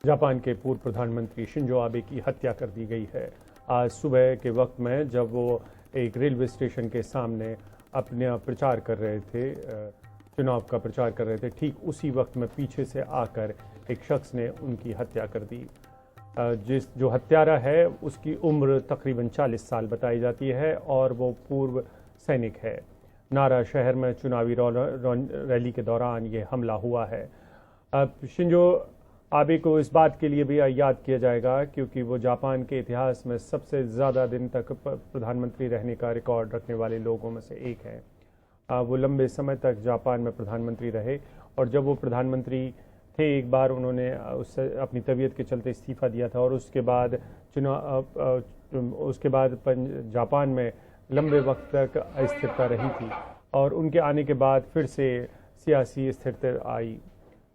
Japan के पूर्व प्रधानमंत्री शिंजो आबे की हत्या कर दी गई है। आज सुबह के वक्त में जब वो एक रेलवे स्टेशन के सामने अपने प्रचार कर रहे थे, चुनाव का प्रचार कर रहे थे, ठीक उसी वक्त में पीछे से आकर एक शख्स ने उनकी हत्या कर दी। जो हत्यारा है उसकी उम्र तकरीबन 40 साल बताई जाती है और वो पूर्व सैनिक है। नारा शहर में चुनावी रैली के दौरान ये हमला हुआ है। अब शिंजो आबे को इस बात के लिए भी याद किया जाएगा क्योंकि वो जापान के इतिहास में सबसे ज़्यादा दिन तक प्रधानमंत्री रहने का रिकॉर्ड रखने वाले लोगों में से एक है। वो लंबे समय तक जापान में प्रधानमंत्री रहे और जब वो प्रधानमंत्री थे एक बार उन्होंने उससे अपनी तबीयत के चलते इस्तीफ़ा दिया था और उसके बाद जापान में लंबे वक्त तक अस्थिरता रही थी और उनके आने के बाद फिर से सियासी स्थिरता आई।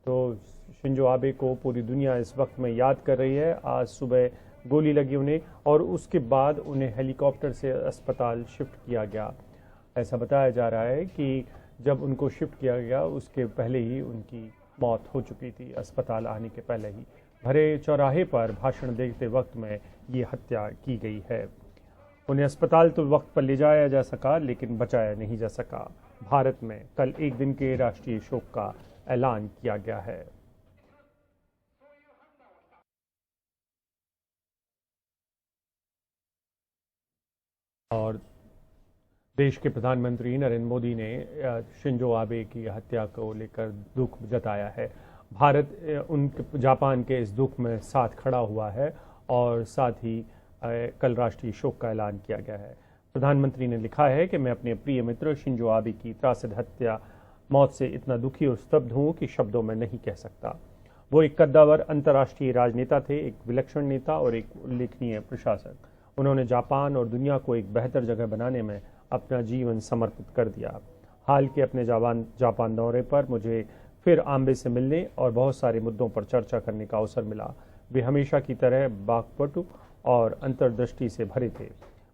तो शिंजो आबे को पूरी दुनिया इस वक्त में याद कर रही है। आज सुबह गोली लगी उन्हें और उसके बाद उन्हें हेलीकॉप्टर से अस्पताल शिफ्ट किया गया। ऐसा बताया जा रहा है कि जब उनको शिफ्ट किया गया उसके पहले ही उनकी मौत हो चुकी थी। अस्पताल आने के पहले ही भरे चौराहे पर भाषण देते वक्त में ये हत्या की गई है। उन्हें अस्पताल तो वक्त पर ले जाया जा सका लेकिन बचाया नहीं जा सका। भारत में कल एक दिन के राष्ट्रीय शोक का ऐलान किया गया है। और देश के प्रधानमंत्री नरेंद्र मोदी ने शिंजो आबे की हत्या को लेकर दुख जताया है। भारत जापान के इस दुख में साथ खड़ा हुआ है और साथ ही कल राष्ट्रीय शोक का ऐलान किया गया है। प्रधानमंत्री ने लिखा है कि मैं अपने प्रिय मित्र शिंजो आबे की त्रासद हत्या मौत से इतना दुखी और स्तब्ध हूँ कि शब्दों में नहीं कह सकता। वो एक कद्दावर अंतर्राष्ट्रीय राजनेता थे, एक विलक्षण नेता और एक उल्लेखनीय प्रशासक। उन्होंने जापान और दुनिया को एक बेहतर जगह बनाने में अपना जीवन समर्पित कर दिया। हाल के अपने जापान दौरे पर मुझे फिर आबे से मिलने और बहुत सारे मुद्दों पर चर्चा करने का अवसर मिला। वे हमेशा की तरह बाकपटु और अंतर्दृष्टि से भरे थे।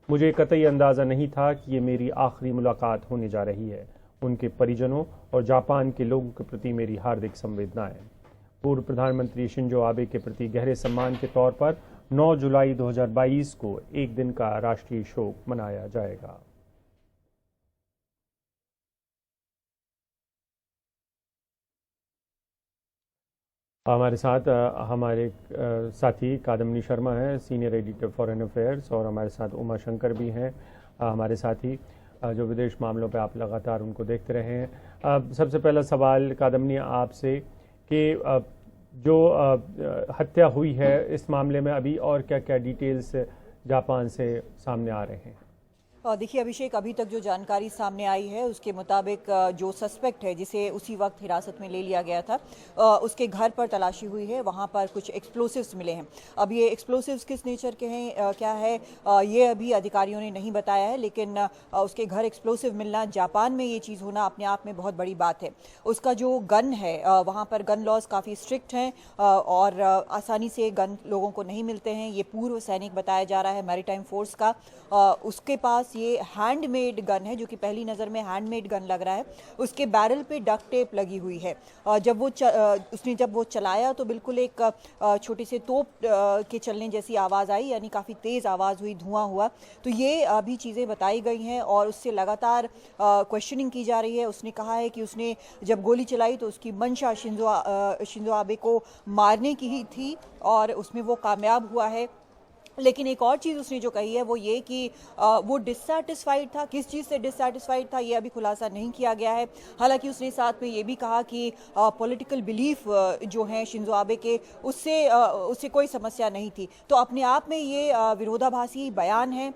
मुझे कतई अंदाज़ा नहीं था कि ये मेरी आखिरी मुलाकात होने जा रही है। उनके परिजनों और जापान के लोगों के प्रति मेरी हार्दिक संवेदनाएं। पूर्व प्रधानमंत्री शिंजो आबे के प्रति गहरे सम्मान के तौर पर 9 जुलाई 2022 को एक दिन का राष्ट्रीय शोक मनाया जाएगा। हमारे साथ हमारे साथी कादम्बनी शर्मा हैं, सीनियर एडिटर फॉरेन अफेयर्स, और हमारे साथ उमा शंकर भी हैं हमारे साथी जो विदेश मामलों पे आप लगातार उनको देखते रहे हैं। सबसे पहला सवाल कादम्बनी आपसे कि जो हत्या हुई है इस मामले में अभी और क्या क्या डिटेल्स जापान से सामने आ रहे हैं? देखिए अभिषेक, अभी तक जो जानकारी सामने आई है उसके मुताबिक जो सस्पेक्ट है जिसे उसी वक्त हिरासत में ले लिया गया था उसके घर पर तलाशी हुई है। वहां पर कुछ एक्सप्लोसिव्स मिले हैं। अब ये एक्सप्लोसिव्स किस नेचर के हैं क्या है ये अभी अधिकारियों ने नहीं बताया है, लेकिन उसके घर एक्सप्लोसिव मिलना, जापान में ये चीज़ होना अपने आप में बहुत बड़ी बात है। उसका जो गन है वहाँ पर गन लॉज काफ़ी स्ट्रिक्ट हैं और आसानी से गन लोगों को नहीं मिलते हैं। ये पूर्व सैनिक बताया जा रहा है मैरीटाइम फोर्स का। उसके पास ये हैंडमेड गन है, जो कि पहली नज़र में हैंडमेड गन लग रहा है। उसके बैरल पे डक्ट टेप लगी हुई है। जब वो चलाया तो बिल्कुल एक छोटे से तोप के चलने जैसी आवाज़ आई, यानी काफ़ी तेज़ आवाज़ हुई, धुआं हुआ। तो ये अभी चीज़ें बताई गई हैं और उससे लगातार क्वेश्चनिंग की जा रही है। उसने कहा है कि उसने जब गोली चलाई तो उसकी मंशा शिंजो आबे को मारने की ही थी और उसमें वो कामयाब हुआ है। लेकिन एक और चीज़ उसने जो कही है वो ये कि वो डिससैटिस्फाइड था। किस चीज़ से डिससैटिस्फाइड था ये अभी खुलासा नहीं किया गया है। हालांकि उसने साथ में ये भी कहा कि पॉलिटिकल बिलीफ जो हैं शिंजो आबे के उससे कोई समस्या नहीं थी। तो अपने आप में ये विरोधाभासी बयान है,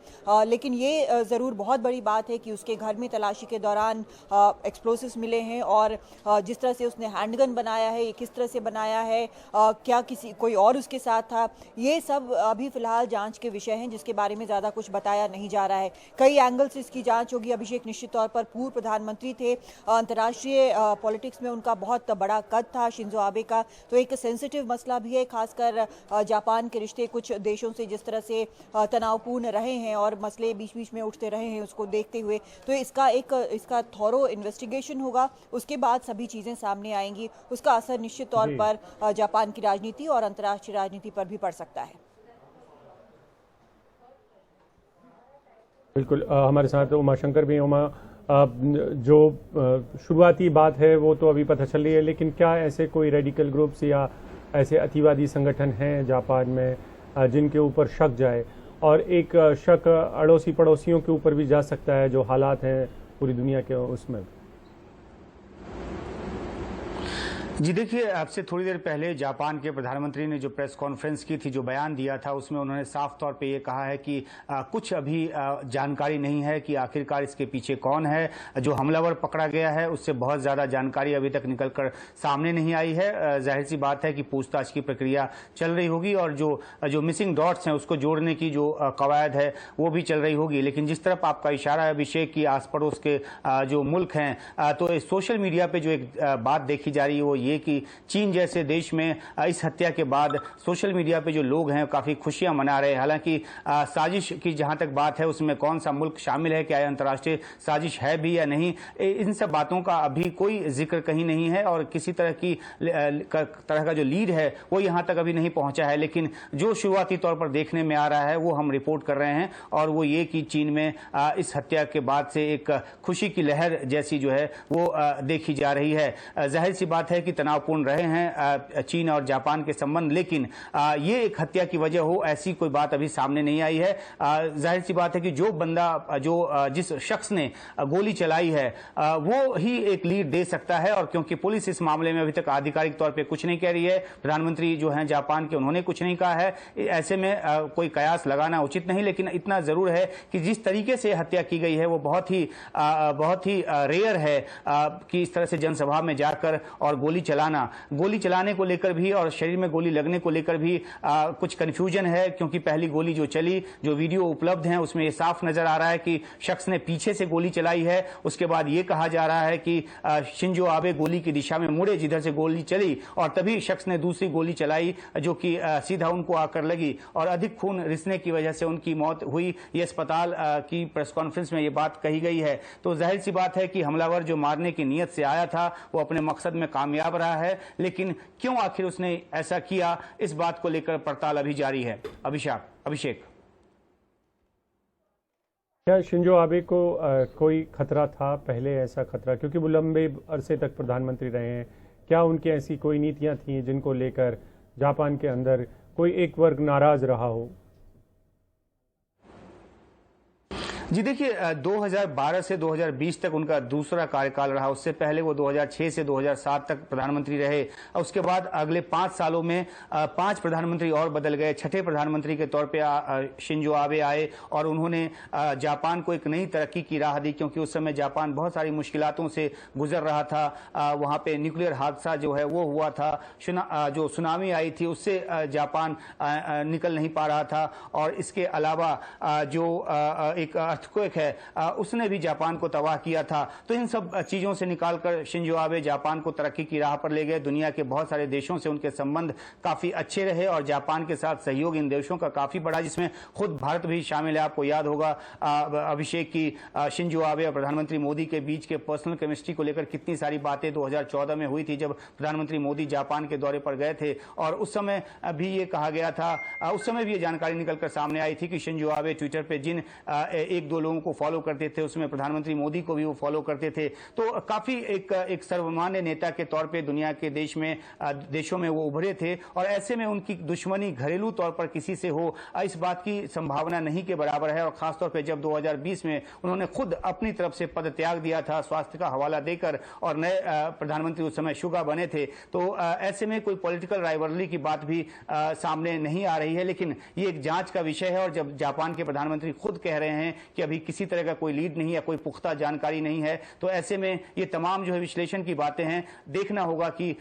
लेकिन ये ज़रूर बहुत बड़ी बात है कि उसके घर में तलाशी के दौरान एक्सप्लोसिव्स मिले हैं और जिस तरह से उसने हैंडगन बनाया है, ये किस तरह से बनाया है, क्या कोई और उसके साथ था, ये सब अभी फ़िलहाल जांच के विषय हैं जिसके बारे में ज्यादा कुछ बताया नहीं जा रहा है। कई एंगल से इसकी जांच होगी। अभिषेक निश्चित तौर पर पूर्व प्रधानमंत्री थे, अंतर्राष्ट्रीय पॉलिटिक्स में उनका बहुत बड़ा कद था शिंजो आबे का, तो एक सेंसिटिव मसला भी है। खासकर जापान के रिश्ते कुछ देशों से जिस तरह से तनावपूर्ण रहे हैं और मसले बीच बीच में उठते रहे हैं, उसको देखते हुए तो इसका थॉरो इन्वेस्टिगेशन होगा। उसके बाद सभी चीजें सामने आएंगी। उसका असर निश्चित तौर पर जापान की राजनीति और अंतर्राष्ट्रीय राजनीति पर भी पड़ सकता है। बिल्कुल, हमारे साथ उमाशंकर भी हैं। उमा, जो शुरुआती बात है वो तो अभी पता चल रही है, लेकिन क्या ऐसे कोई रेडिकल ग्रुप्स या ऐसे अतिवादी संगठन हैं जापान में जिनके ऊपर शक जाए, और एक शक अड़ोसी पड़ोसियों के ऊपर भी जा सकता है, जो हालात हैं पूरी दुनिया के उसमें? जी देखिए, आपसे थोड़ी देर पहले जापान के प्रधानमंत्री ने जो प्रेस कॉन्फ्रेंस की थी, जो बयान दिया था, उसमें उन्होंने साफ तौर पे ये कहा है कि कुछ अभी जानकारी नहीं है कि आखिरकार इसके पीछे कौन है। जो हमलावर पकड़ा गया है उससे बहुत ज़्यादा जानकारी अभी तक निकलकर सामने नहीं आई है। जाहिर सी बात है कि पूछताछ की प्रक्रिया चल रही होगी और जो मिसिंग डॉट्स हैं उसको जोड़ने की जो कवायद है वो भी चल रही होगी। लेकिन जिस तरफ आपका इशारा है अभिषेक की आस पड़ोस के जो मुल्क हैं, तो सोशल मीडिया पे जो एक बात देखी जा रही है वो ये कि चीन जैसे देश में इस हत्या के बाद सोशल मीडिया पे जो लोग हैं काफी खुशियां मना रहे हैं। हालांकि साजिश की जहां तक बात है उसमें कौन सा मुल्क शामिल है, क्या अंतर्राष्ट्रीय साजिश है भी या नहीं, इन सब बातों का अभी कोई जिक्र कहीं नहीं है और किसी तरह का जो लीड है वो यहां तक अभी नहीं पहुंचा है। लेकिन जो शुरुआती तौर पर देखने में आ रहा है वो हम रिपोर्ट कर रहे हैं, और वो ये कि चीन में इस हत्या के बाद से एक खुशी की लहर जैसी जो है वो देखी जा रही है। जाहिर सी बात है कि तनावपूर्ण रहे हैं चीन और जापान के संबंध, लेकिन ये एक हत्या की वजह हो ऐसी कोई बात अभी सामने नहीं आई है। जाहिर सी बात है कि जिस शख्स ने गोली चलाई है वो ही एक लीड दे सकता है, और क्योंकि पुलिस इस मामले में अभी तक आधिकारिक तौर पे कुछ नहीं कह रही है, प्रधानमंत्री जो हैं जापान के उन्होंने कुछ नहीं कहा है, ऐसे में कोई कयास लगाना उचित नहीं। लेकिन इतना जरूर है कि जिस तरीके से हत्या की गई है वो बहुत ही रेयर है कि इस तरह से जनसभा में जाकर और गोली चलाने को लेकर भी और शरीर में गोली लगने को लेकर भी कुछ कंफ्यूजन है, क्योंकि पहली गोली जो चली, जो वीडियो उपलब्ध है उसमें ये साफ नजर आ रहा है कि शख्स ने पीछे से गोली चलाई है। उसके बाद ये कहा जा रहा है कि शिंजो आबे गोली की दिशा में मुड़े जिधर से गोली चली, और तभी शख्स ने दूसरी गोली चलाई जो कि सीधा उनको आकर लगी और अधिक खून रिसने की वजह से उनकी मौत हुई। ये अस्पताल की प्रेस कॉन्फ्रेंस में ये बात कही गई है। तो जाहिर सी बात है कि हमलावर जो मारने की नीयत से आया था वो अपने मकसद में कामयाब रहा है, लेकिन क्यों आखिर उसने ऐसा किया, इस बात को लेकर पड़ताल अभी जारी है। अभिषेक, क्या शिंजो आबे को कोई खतरा था पहले, ऐसा खतरा, क्योंकि वो लंबे अरसे तक प्रधानमंत्री रहे हैं? क्या उनकी ऐसी कोई नीतियां थी जिनको लेकर जापान के अंदर कोई एक वर्ग नाराज रहा हो? जी देखिए, 2012 से 2020 तक उनका दूसरा कार्यकाल रहा। उससे पहले वो 2006 से 2007 तक प्रधानमंत्री रहे। उसके बाद अगले 5 सालों में 5 प्रधानमंत्री और बदल गए। छठे प्रधानमंत्री के तौर पे शिंजो आबे आए और उन्होंने जापान को एक नई तरक्की की राह दी, क्योंकि उस समय जापान बहुत सारी मुश्किलातों से गुजर रहा था। वहाँ पे न्यूक्लियर हादसा जो है वो हुआ था, जो सुनामी आई थी उससे जापान निकल नहीं पा रहा था, और इसके अलावा जो एक अर्थक्वेक है उसने भी जापान को तबाह किया था। तो इन सब चीजों से निकालकर शिंजो आबे जापान को तरक्की की राह पर ले गए। दुनिया के बहुत सारे देशों से उनके संबंध काफी अच्छे रहे और जापान के साथ सहयोग इन देशों का काफी बढ़ा, जिसमें खुद भारत भी शामिल है। आपको याद होगा अभिषेक की शिंजो आबे और प्रधानमंत्री मोदी के बीच के पर्सनल केमिस्ट्री को लेकर कितनी सारी बातें 2014 में हुई थी, जब प्रधानमंत्री मोदी जापान के दौरे पर गए थे। और उस समय भी ये कहा गया था, उस समय भी ये जानकारी निकलकर सामने आई थी कि शिंजो आबे ट्विटर पे जिन एक दो लोगों को फॉलो करते थे उसमें प्रधानमंत्री मोदी को भी वो फॉलो करते थे। तो काफी एक सर्वमान्य नेता के तौर पे दुनिया के देशों में वो उभरे थे, और ऐसे में उनकी दुश्मनी घरेलू तौर पर किसी से हो इस बात की संभावना नहीं के बराबर है। और खासतौर पे जब 2020 में उन्होंने खुद अपनी तरफ से पद त्याग दिया था स्वास्थ्य का हवाला देकर, और नए प्रधानमंत्री उस समय शुगा बने थे, तो ऐसे में कोई पॉलिटिकल राइवलरी की बात भी सामने नहीं आ रही है। लेकिन ये एक जांच का विषय है, और जब जापान के प्रधानमंत्री खुद कह रहे हैं कि कि अभी किसी तरह का कोई लीड नहीं है, कोई पुख्ता जानकारी नहीं है। तो ऐसे में ये तमाम जो है विश्लेषण की बातें हैं, देखना होगा कि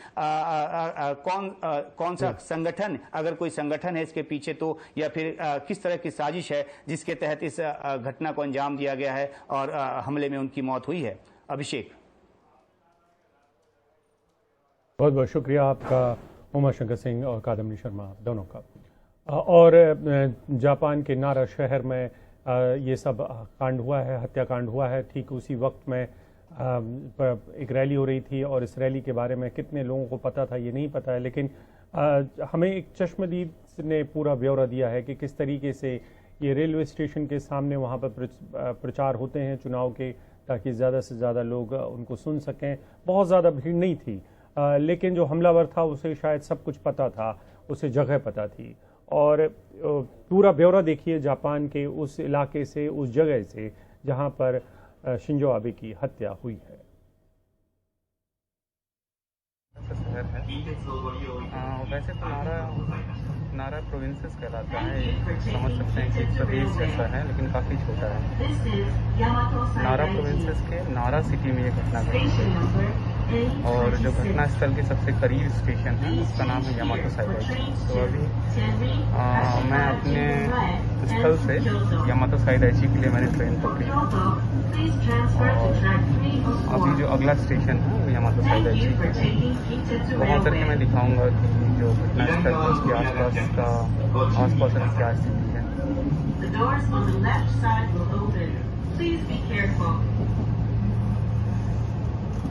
कौन सा संगठन, अगर कोई संगठन है इसके पीछे तो, या फिर किस तरह की साजिश है जिसके तहत इस घटना को अंजाम दिया गया है और हमले में उनकी मौत हुई है। अभिषेक, बहुत बहुत शुक्रिया आपका उमाशंकर सिंह और कादम्बिनी शर्मा दोनों का। और जापान के नारा शहर में ये सब कांड हुआ है, हत्याकांड हुआ है। ठीक उसी वक्त में एक रैली हो रही थी और इस रैली के बारे में कितने लोगों को पता था ये नहीं पता है, लेकिन हमें एक चश्मदीद ने पूरा ब्यौरा दिया है कि किस तरीके से ये रेलवे स्टेशन के सामने वहाँ पर प्रचार होते हैं चुनाव के, ताकि ज़्यादा से ज़्यादा लोग उनको सुन सकें। बहुत ज़्यादा भीड़ नहीं थी, लेकिन जो हमलावर था उसे शायद सब कुछ पता था, उसे जगह पता थी। और पूरा ब्यौरा देखिए जापान के उस इलाके से, उस जगह से जहाँ पर शिंजो आबे की हत्या हुई है। शहर है, वैसे तो नारा प्रोविंसेस कहलाता है, समझ सकते हैं कि एक प्रदेश जैसा है लेकिन काफ़ी छोटा है। नारा प्रोविंसेस के नारा सिटी में ये घटना घटी और जो घटना स्थल के सबसे करीब स्टेशन है उसका नाम है यामातो साइडाइची। तो अभी मैं अपने स्थल से यामातो साइडाइची के लिए मैंने ट्रेन पकड़ी और अभी जो अगला स्टेशन है वो यामातो साइडाइची है। वहाँ उतर के मैं दिखाऊंगा कि जो घटना स्थल है उसके आसपास अभी क्या स्थिति है।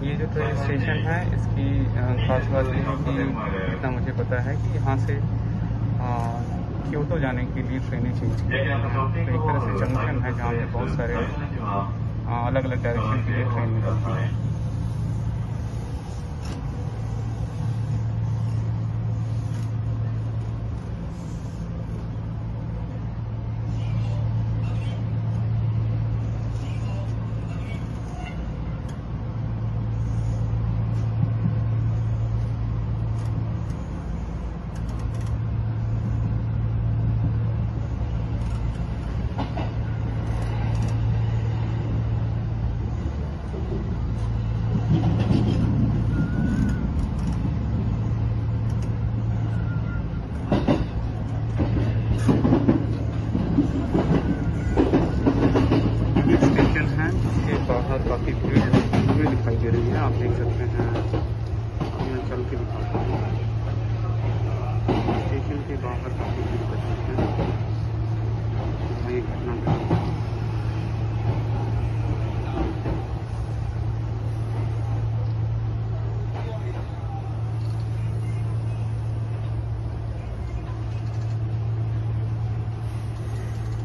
ये जो ट्रेन स्टेशन है इसकी खास बात ये है कि जितना मुझे पता है कि यहाँ से क्योटो जाने के लिए ट्रेनें चेंज की हैं। तो एक तरह से जंक्शन है जहाँ पे बहुत सारे अलग अलग डायरेक्शन के लिए ट्रेन निकलती है। काफ़ी भीड़ दिखाई दे रही है, आप देख सकते हैं। मैं चल के दिखाता हूँ, स्टेशन के बाहर काफ़ी भीड़ बची है। ये घटना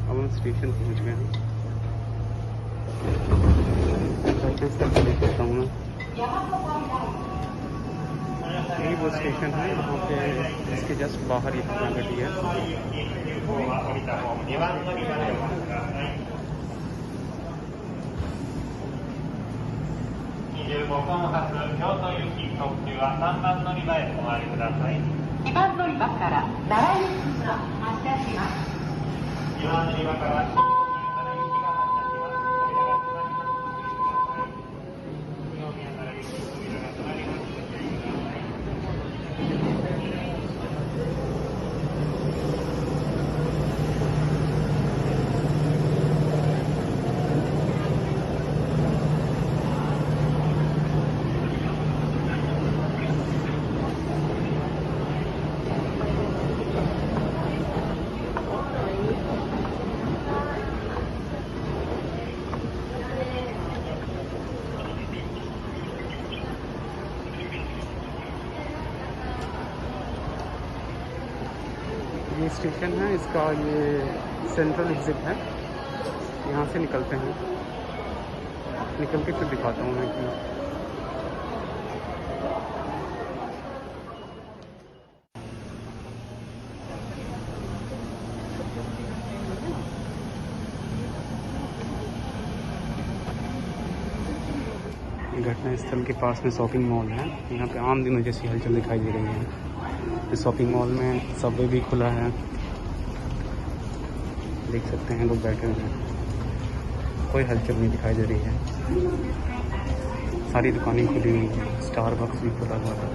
अब हम स्टेशन पहुँच गए हैं। देखता हूँ मैं, यही वो स्टेशन है वहाँ पे, इसके जस्ट बाहर एक घटना घटी है। ये स्टेशन है, इसका ये सेंट्रल एग्जिट है। यहाँ से निकलते हैं, निकल के फिर दिखाता हूँ मैं कि घटना स्थल के पास में शॉपिंग मॉल है। यहाँ पे आम दिनों जैसी हलचल दिखाई दे रही है। इस शॉपिंग मॉल में सबवे भी खुला है, देख सकते हैं लोग बैठे हुए हैं। कोई हलचल नहीं दिखाई दे रही है। सारी दुकानें खुली हुई हैं, स्टारबक्स भी खुला हुआ है।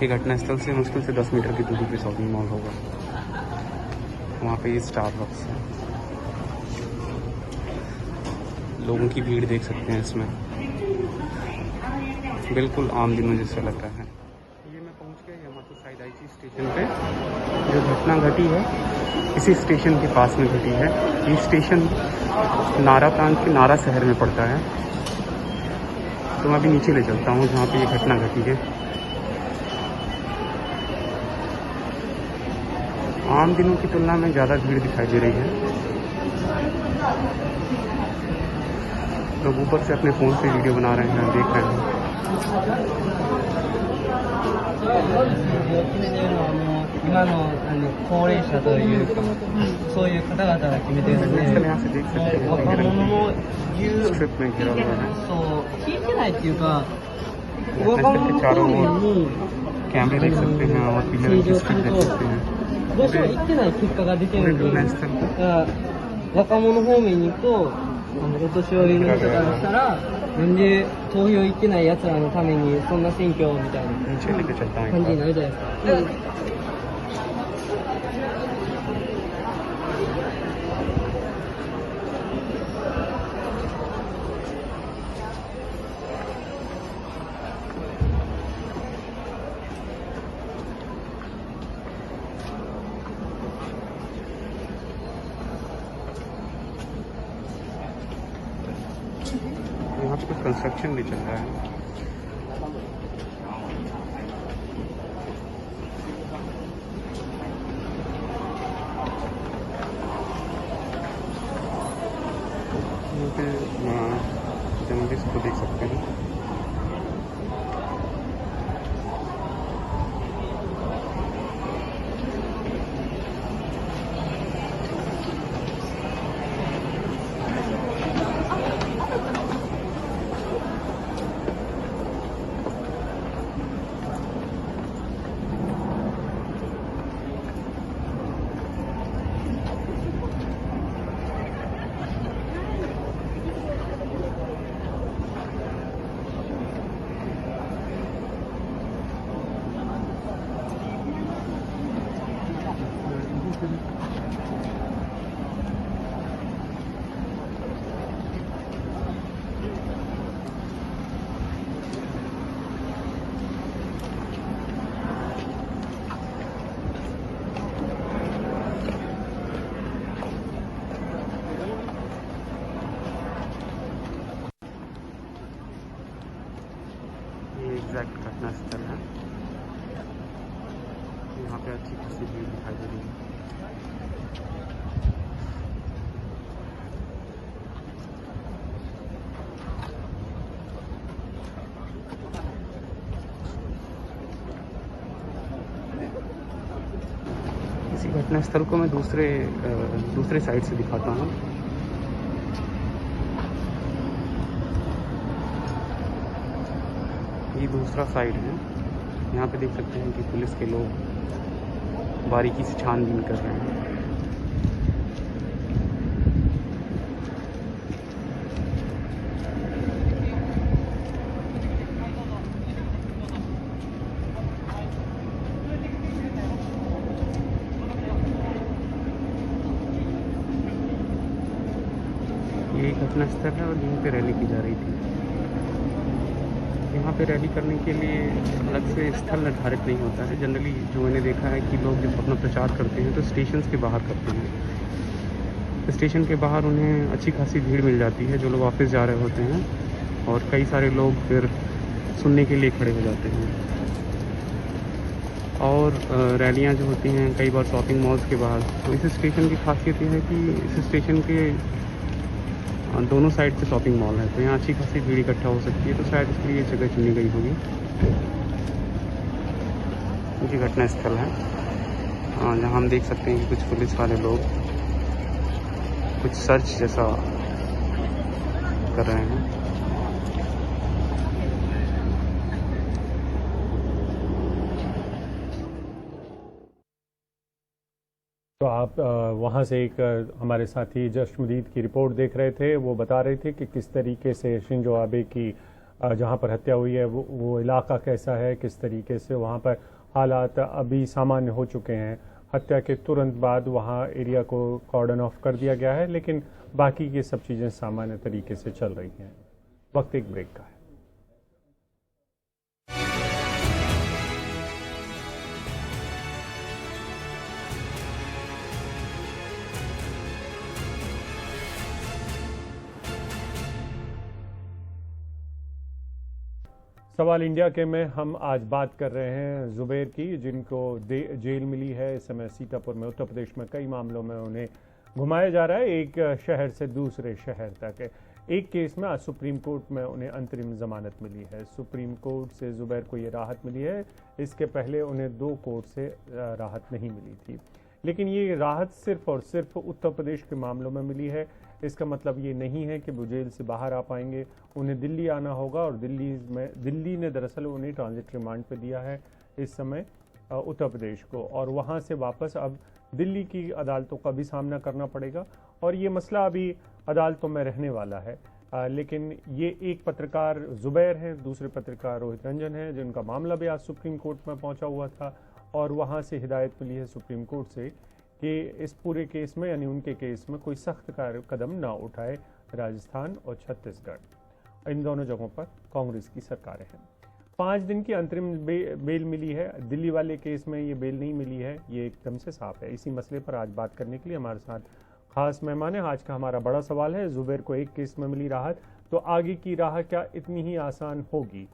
ये घटनास्थल से मुश्किल से 10 मीटर की दूरी पे शॉपिंग मॉल होगा, वहाँ पे ये स्टारबक्स है। लोगों की भीड़ देख सकते हैं इसमें, बिल्कुल आम दिनों जैसा लग रहा है। ये मैं पहुँच गया यामातो साइदाइची स्टेशन पे। जो घटना घटी है इसी स्टेशन के पास में घटी है। ये स्टेशन नारा प्रांत के नारा शहर में पड़ता है। तो मैं अभी नीचे ले चलता हूँ जहाँ पे ये घटना घटी है। आम दिनों की तुलना में ज़्यादा भीड़ दिखाई दे रही है। लोग ऊपर से अपने फ़ोन से वीडियो बना रहे हैं, देख रहे हैं। यहाँ से देख सकते हैं स्ट्रिप में घिरा हुआ है। के चारों ओर कैमरे देख सकते हैं और पीले रंग की स्ट्रिप देख सकते हैं। どうしても行ってない結果が出てるんで、若者方面に行くと、お年寄りの人からしたら、なんで投票行ってない奴らのためにそんな選挙みたいな感じになるじゃないですか。यहाँ पे कंस्ट्रक्शन भी चल रहा है। यहाँ पे जर्नलिस्ट को देख सकते हैं। एग्जैक्ट घटना स्थल है। यहाँ पे अच्छी खासी भीड़ दिखाई दे रही है। इसी घटना स्थल को मैं दूसरे साइड से दिखाता हूँ। ये दूसरा साइड है। यहाँ पे देख सकते हैं कि पुलिस के लोग बारीकी से छानबीन कर रहे हैं। ये घटना स्थल है और यहीं पे रैली की जा रही थी। यहाँ पे रैली करने के लिए अलग से स्थल निर्धारित नहीं होता है। जनरली जो मैंने देखा है कि लोग जब अपना प्रचार करते हैं तो स्टेशन के बाहर करते हैं। स्टेशन के बाहर उन्हें अच्छी खासी भीड़ मिल जाती है जो लोग ऑफिस जा रहे होते हैं, और कई सारे लोग फिर सुनने के लिए खड़े हो जाते हैं। और रैलियाँ जो होती हैं कई बार शॉपिंग मॉल्स के बाहर। तो इस स्टेशन की खासियत ये है कि इस स्टेशन के दोनों साइड पे शॉपिंग मॉल है, तो यहाँ अच्छी खासी भीड़ इकट्ठा हो सकती है। तो शायद इसलिए ये जगह चुनी गई होगी। ये घटना स्थल है जहाँ हम देख सकते हैं कि कुछ पुलिस वाले लोग कुछ सर्च जैसा कर रहे हैं। तो आप वहाँ से एक हमारे साथी जश्नदीद की रिपोर्ट देख रहे थे। वो बता रहे थे कि किस तरीके से शिंजो आबे की जहाँ पर हत्या हुई है वो इलाका कैसा है, किस तरीके से वहाँ पर हालात अभी सामान्य हो चुके हैं। हत्या के तुरंत बाद वहाँ एरिया को कॉर्डन ऑफ कर दिया गया है, लेकिन बाकी की सब चीज़ें सामान्य तरीके से चल रही हैं। वक्त एक ब्रेक का है। सवाल इंडिया के में हम आज बात कर रहे हैं जुबैर की, जिनको जेल मिली है इस समय सीतापुर में। उत्तर प्रदेश में कई मामलों में उन्हें घुमाया जा रहा है एक शहर से दूसरे शहर तक। एक केस में आज सुप्रीम कोर्ट में उन्हें अंतरिम जमानत मिली है। सुप्रीम कोर्ट से जुबैर को ये राहत मिली है। इसके पहले उन्हें 2 कोर्ट से राहत नहीं मिली थी, लेकिन ये राहत सिर्फ और सिर्फ उत्तर प्रदेश के मामलों में मिली है। इसका मतलब ये नहीं है कि वो जेल से बाहर आ पाएंगे। उन्हें दिल्ली आना होगा और दिल्ली ने दरअसल उन्हें ट्रांजिट रिमांड पे दिया है इस समय उत्तर प्रदेश को, और वहाँ से वापस अब दिल्ली की अदालतों का भी सामना करना पड़ेगा। और ये मसला अभी अदालतों में रहने वाला है। लेकिन ये एक पत्रकार जुबैर हैं, दूसरे पत्रकार रोहित रंजन हैं, जिनका मामला भी आज सुप्रीम कोर्ट में पहुंचा हुआ था, और वहाँ से हिदायत मिली है सुप्रीम कोर्ट से कि इस पूरे केस में, यानी उनके केस में, कोई सख्त कदम ना उठाए राजस्थान और छत्तीसगढ़। इन दोनों जगहों पर कांग्रेस की सरकारें हैं। 5 दिन की अंतरिम बेल मिली है। दिल्ली वाले केस में ये बेल नहीं मिली है, ये एकदम से साफ है। इसी मसले पर आज बात करने के लिए हमारे साथ खास मेहमान है। आज का हमारा बड़ा सवाल है, जुबैर को एक केस में मिली राहत, तो आगे की राह क्या इतनी ही आसान होगी?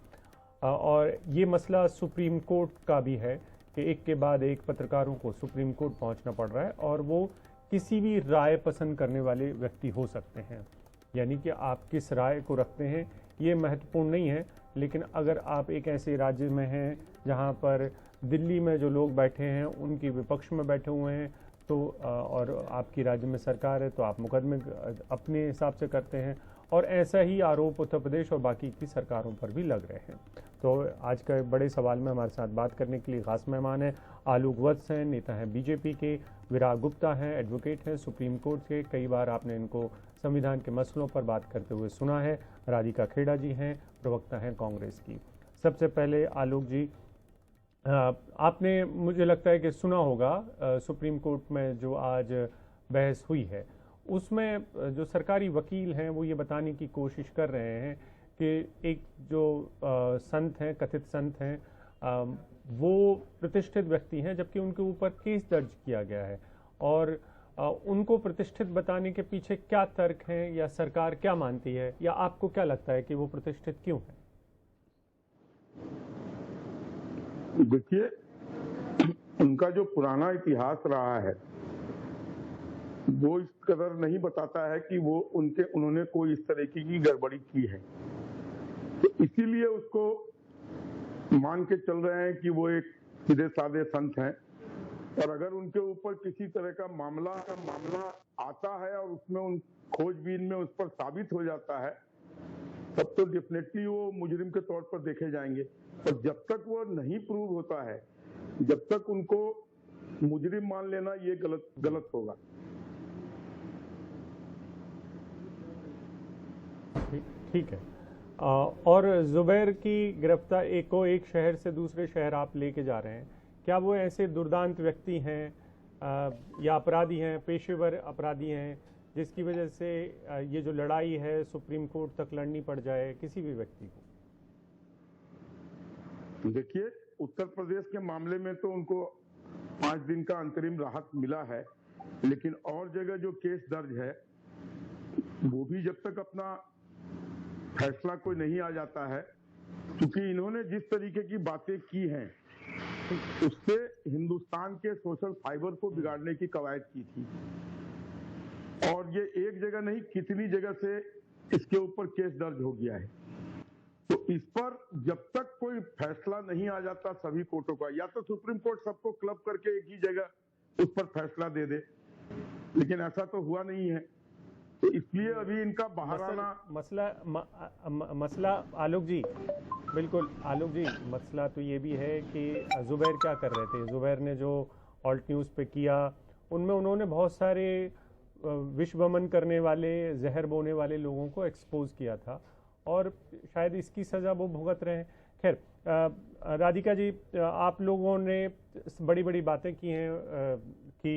और ये मसला सुप्रीम कोर्ट का भी है कि एक के बाद एक पत्रकारों को सुप्रीम कोर्ट पहुंचना पड़ रहा है, और वो किसी भी राय पसंद करने वाले व्यक्ति हो सकते हैं। यानी कि आप किस राय को रखते हैं ये महत्वपूर्ण नहीं है, लेकिन अगर आप एक ऐसे राज्य में हैं जहां पर दिल्ली में जो लोग बैठे हैं उनके विपक्ष में बैठे हुए हैं, तो और आपकी राज्य में सरकार है, तो आप मुकदमे अपने हिसाब से करते हैं। और ऐसा ही आरोप उत्तर प्रदेश और बाकी की सरकारों पर भी लग रहे हैं। तो आज के बड़े सवाल में हमारे साथ बात करने के लिए खास मेहमान हैं आलोक वत्स हैं, नेता हैं बीजेपी के, विराग गुप्ता हैं, एडवोकेट हैं, सुप्रीम कोर्ट के, कई बार आपने इनको संविधान के मसलों पर बात करते हुए सुना है। राधिका खेड़ा जी हैं, प्रवक्ता हैं कांग्रेस की। सबसे पहले आलोक जी, आपने मुझे लगता है कि सुना होगा सुप्रीम कोर्ट में जो आज बहस हुई है, उसमें जो सरकारी वकील हैं वो ये बताने की कोशिश कर रहे हैं कि एक जो संत हैं, कथित संत हैं, वो प्रतिष्ठित व्यक्ति हैं, जबकि उनके ऊपर केस दर्ज किया गया है। और उनको प्रतिष्ठित बताने के पीछे क्या तर्क हैं, या सरकार क्या मानती है, या आपको क्या लगता है कि वो प्रतिष्ठित क्यों है? देखिए, उनका जो पुराना इतिहास रहा है वो इस कदर नहीं बताता है कि वो उन्होंने कोई इस तरीके की गड़बड़ी की है, तो इसीलिए उसको मान के चल रहे हैं कि वो एक सीधे साधे संत हैं। और अगर उनके ऊपर किसी तरह का मामला आता है और उसमें उन खोजबीन में उस पर साबित हो जाता है, तब तो डेफिनेटली वो मुजरिम के तौर पर देखे जाएंगे। और जब तक वो नहीं प्रूव होता है, जब तक उनको मुजरिम मान लेना ये गलत होगा। ठीक है। और जुबैर की गिरफ्तार एक शहर से दूसरे शहर आप लेके जा रहे हैं, क्या वो ऐसे दुर्दांत व्यक्ति हैं या अपराधी हैं, पेशेवर अपराधी हैं, जिसकी वजह से ये जो लड़ाई है सुप्रीम कोर्ट तक लड़नी पड़ जाए किसी भी व्यक्ति को? देखिए, उत्तर प्रदेश के मामले में तो उनको 5 दिन का अंतरिम राहत मिला है, लेकिन और जगह जो केस दर्ज है वो भी जब तक अपना फैसला कोई नहीं आ जाता है, क्योंकि इन्होंने जिस तरीके की बातें की हैं उससे हिंदुस्तान के सोशल फाइबर को बिगाड़ने की कवायद की थी। और ये एक जगह नहीं, कितनी जगह से इसके ऊपर केस दर्ज हो गया है। तो इस पर जब तक कोई फैसला नहीं आ जाता सभी कोर्टों का, या तो सुप्रीम कोर्ट सबको क्लब करके एक ही जगह उस पर फैसला दे दे, लेकिन ऐसा तो हुआ नहीं है। तो इसलिए अभी इनका बाहर आना मसला आलोक जी, बिल्कुल आलोक जी, मसला तो ये भी है कि जुबैर क्या कर रहे थे। जुबैर ने जो ऑल्ट न्यूज़ पे किया उनमें उन्होंने बहुत सारे विष वमन करने वाले, जहर बोने वाले लोगों को एक्सपोज किया था और शायद इसकी सज़ा वो भुगत रहे हैं। खैर, राधिका जी, आप लोगों ने बड़ी बड़ी बातें की हैं कि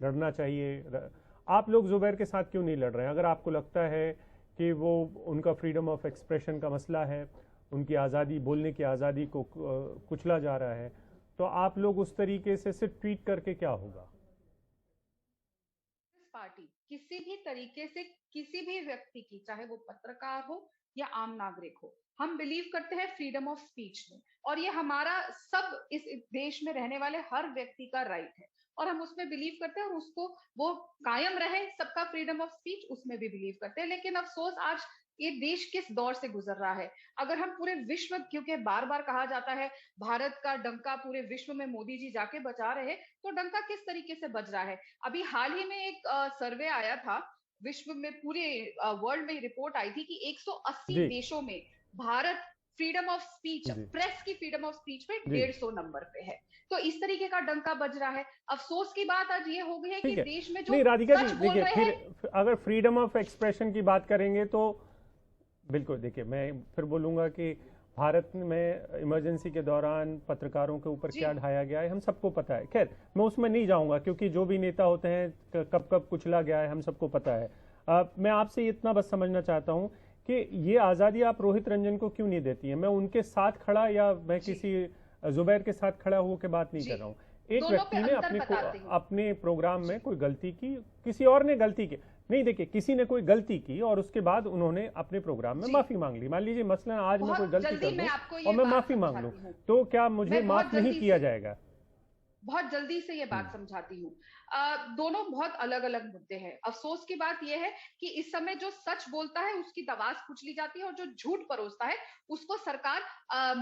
लड़ना चाहिए। आप लोग जुबैर के साथ क्यों नहीं लड़ रहे हैं? अगर आपको लगता है कि वो उनका फ्रीडम ऑफ एक्सप्रेशन का मसला है, उनकी आज़ादी, बोलने की आज़ादी को कुचला जा रहा है, तो आप लोग उस तरीके से सिर्फ ट्वीट करके क्या होगा? पार्टी किसी भी तरीके से किसी भी व्यक्ति की, चाहे वो पत्रकार हो या आम नागरिक हो, हम बिलीव करते हैं फ्रीडम ऑफ स्पीच में, और ये हमारा सब इस देश में रहने वाले हर व्यक्ति का राइट है और हम उसमें बिलीव करते हैं और उसको वो कायम रहे, सबका फ्रीडम ऑफ स्पीच, उसमें भी बिलीव करते हैं। लेकिन अफसोस आज ये देश किस दौर से गुजर रहा है। अगर हम पूरे विश्व, क्योंकि बार बार कहा जाता है भारत का डंका पूरे विश्व में मोदी जी जाके बजा रहे, तो डंका किस तरीके से बज रहा है। अभी हाल ही में एक सर्वे आया था, विश्व में पूरे वर्ल्ड में रिपोर्ट आई थी कि 180 देशों में Bharat freedom of speech, press की फ्रीडम ऑफ स्पीच में 150 नंबर पे है। तो इस तरीके का डंका बज रहा है। अफसोस की बात आज ये हो गई है कि देश में जो नहीं, राधिका जी, सच बोल देखिए, रहे हैं, फिर अगर फ्रीडम ऑफ एक्सप्रेशन की बात करेंगे तो बिल्कुल, देखिए, मैं फिर बोलूंगा कि भारत में इमरजेंसी के दौरान पत्रकारों के ऊपर क्या ढाया गया है हम सबको पता है। खैर, मैं उसमें नहीं जाऊंगा क्योंकि जो भी नेता होते हैं कब कब कुचला गया है हम सबको पता है। मैं आपसे इतना बस समझना चाहता हूं कि ये आज़ादी आप रोहित रंजन को क्यों नहीं देती है? मैं उनके साथ खड़ा या मैं किसी जुबैर के साथ खड़ा होकर बात नहीं कर रहा हूँ। एक व्यक्ति ने अपने प्रोग्राम में कोई गलती की, किसी और ने गलती की नहीं, देखिए, किसी ने कोई गलती की और उसके बाद उन्होंने अपने प्रोग्राम में माफी मांग ली। मान लीजिए मसलन आज मैं कोई गलती कर लूं और मैं माफी मांग लूं, तो क्या मुझे माफ नहीं किया जाएगा? बहुत जल्दी से ये बात समझाती हूँ। दोनों बहुत अलग अलग मुद्दे हैं। अफसोस की बात यह है कि इस समय जो सच बोलता है उसकी दवाज कुचली जाती है और जो झूठ परोसता है उसको सरकार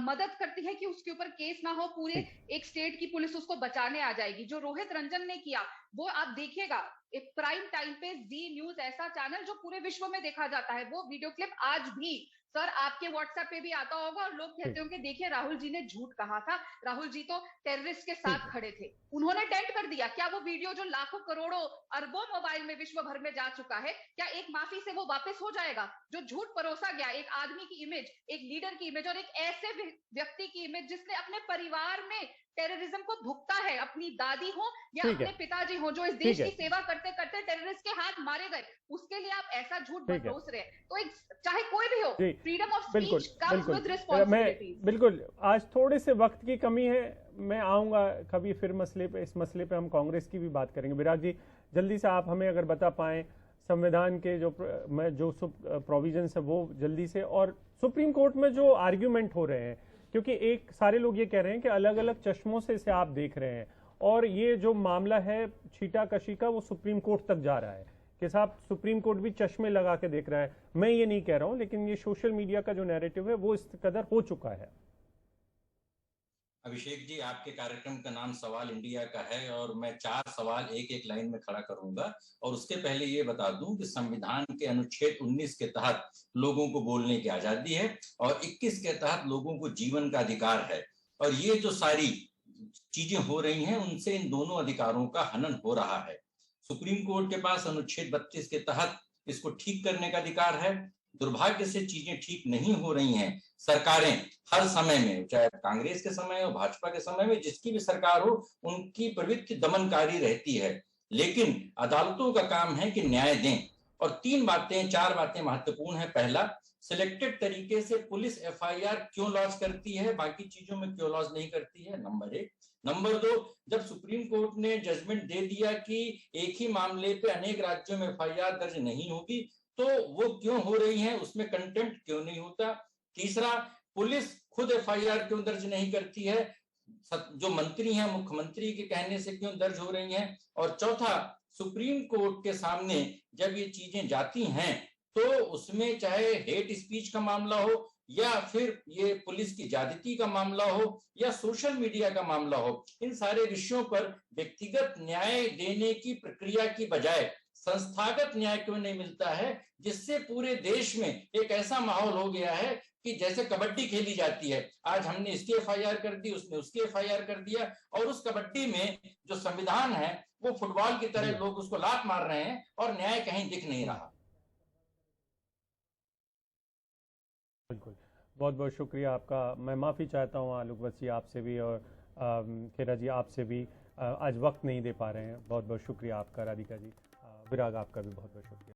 मदद करती है कि उसके ऊपर केस ना हो, पूरे एक स्टेट की पुलिस उसको बचाने आ जाएगी। जो रोहित रंजन ने किया वो आप देखिएगा, एक प्राइम टाइम पे जी न्यूज ऐसा चैनल जो पूरे विश्व में देखा जाता है, वो वीडियो क्लिप आज भी सर आपके व्हाट्सएप पे भी आता होगा और लोग कहते होंगे देखिए राहुल जी ने झूठ कहा था, राहुल जी तो टेररिस्ट के साथ खड़े थे, उन्होंने टेंट कर दिया। क्या वो वीडियो जो लाखों करोड़ों अरबों मोबाइल में विश्व भर में जा चुका है, क्या एक माफी से वो वापस हो जाएगा? जो झूठ परोसा गया, एक आदमी की इमेज, एक लीडर की इमेज और एक ऐसे व्यक्ति की इमेज जिसने अपने परिवार में टेररिज्म को भुगता है, अपनी दादी हो या अपने पिताजी हो जो इस देश की सेवा करते करते टेररिस्ट के हाथ मारे गए, उसके लिए आप ऐसा झूठ बरस रहे हैं। तो एक चाहे कोई भी हो, freedom of speech comes with responsibilities. बिल्कुल, आज थोड़े से वक्त की कमी है, मैं आऊंगा कभी फिर इस मसले पे हम कांग्रेस की भी बात करेंगे। विराग जी, जल्दी से आप हमें अगर बता पाएं संविधान के जो प्रोविजंस है वो जल्दी से, और सुप्रीम कोर्ट में जो आर्ग्यूमेंट हो रहे हैं, क्योंकि एक सारे लोग ये कह रहे हैं कि अलग अलग चश्मों से इसे आप देख रहे हैं और ये जो मामला है छीटाकशी का वो सुप्रीम कोर्ट तक जा रहा है कि साहब सुप्रीम कोर्ट भी चश्मे लगा के देख रहा है। मैं ये नहीं कह रहा हूं, लेकिन ये सोशल मीडिया का जो नैरेटिव है वो इस कदर हो चुका है। अभिषेक जी, आपके कार्यक्रम का नाम सवाल इंडिया का है और मैं 4 सवाल एक एक लाइन में खड़ा करूंगा। और उसके पहले ये बता दूं कि संविधान के अनुच्छेद 19 के तहत लोगों को बोलने की आजादी है और 21 के तहत लोगों को जीवन का अधिकार है, और ये जो सारी चीजें हो रही हैं उनसे इन दोनों अधिकारों का हनन हो रहा है। सुप्रीम कोर्ट के पास अनुच्छेद 32 के तहत इसको ठीक करने का अधिकार है। दुर्भाग्य से चीजें ठीक नहीं हो रही हैं। सरकारें हर समय में, चाहे कांग्रेस के समय हो, भाजपा के समय में, जिसकी भी सरकार हो, उनकी प्रवृत्ति दमनकारी रहती है। लेकिन अदालतों का काम है कि न्याय दें। और 4 बातें महत्वपूर्ण है। पहला, सिलेक्टेड तरीके से पुलिस एफआईआर क्यों लॉन्च करती है, बाकी चीजों में क्यों लॉन्च नहीं करती है, नंबर 1। नंबर 2, जब सुप्रीम कोर्ट ने जजमेंट दे दिया कि एक ही मामले पे अनेक राज्यों में एफआईआर दर्ज नहीं होगी, तो वो क्यों हो रही है, उसमें कंटेम्प्ट क्यों नहीं होता। तीसरा, पुलिस खुद एफआईआर क्यों दर्ज नहीं करती है, जो मंत्री हैं मुख्यमंत्री के कहने से क्यों दर्ज हो रही हैं। और चौथा, सुप्रीम कोर्ट के सामने जब ये चीजें जाती हैं तो उसमें चाहे हेट स्पीच का मामला हो या फिर ये पुलिस की ज्यादती का मामला हो या सोशल मीडिया का मामला हो, इन सारे विषयों पर व्यक्तिगत न्याय देने की प्रक्रिया की बजाय संस्थागत न्याय क्यों नहीं मिलता है, जिससे पूरे देश में एक ऐसा माहौल हो गया है कि जैसे कबड्डी खेली जाती है, आज हमने इसकी एफआईआर कर दी, उसने उसकी एफआईआर कर दिया, और उस कबड्डी में जो संविधान है वो फुटबॉल की तरह लोग उसको लात मार रहे हैं और न्याय कहीं दिख नहीं रहा। बिल्कुल, बहुत बहुत शुक्रिया आपका। मैं माफ़ी चाहता हूँ आलोक वसी आपसे भी और खेरा जी आपसे भी, आज वक्त नहीं दे पा रहे हैं। बहुत बहुत शुक्रिया आपका। राधिका जी, विराग आपका भी बहुत बहुत शुक्रिया।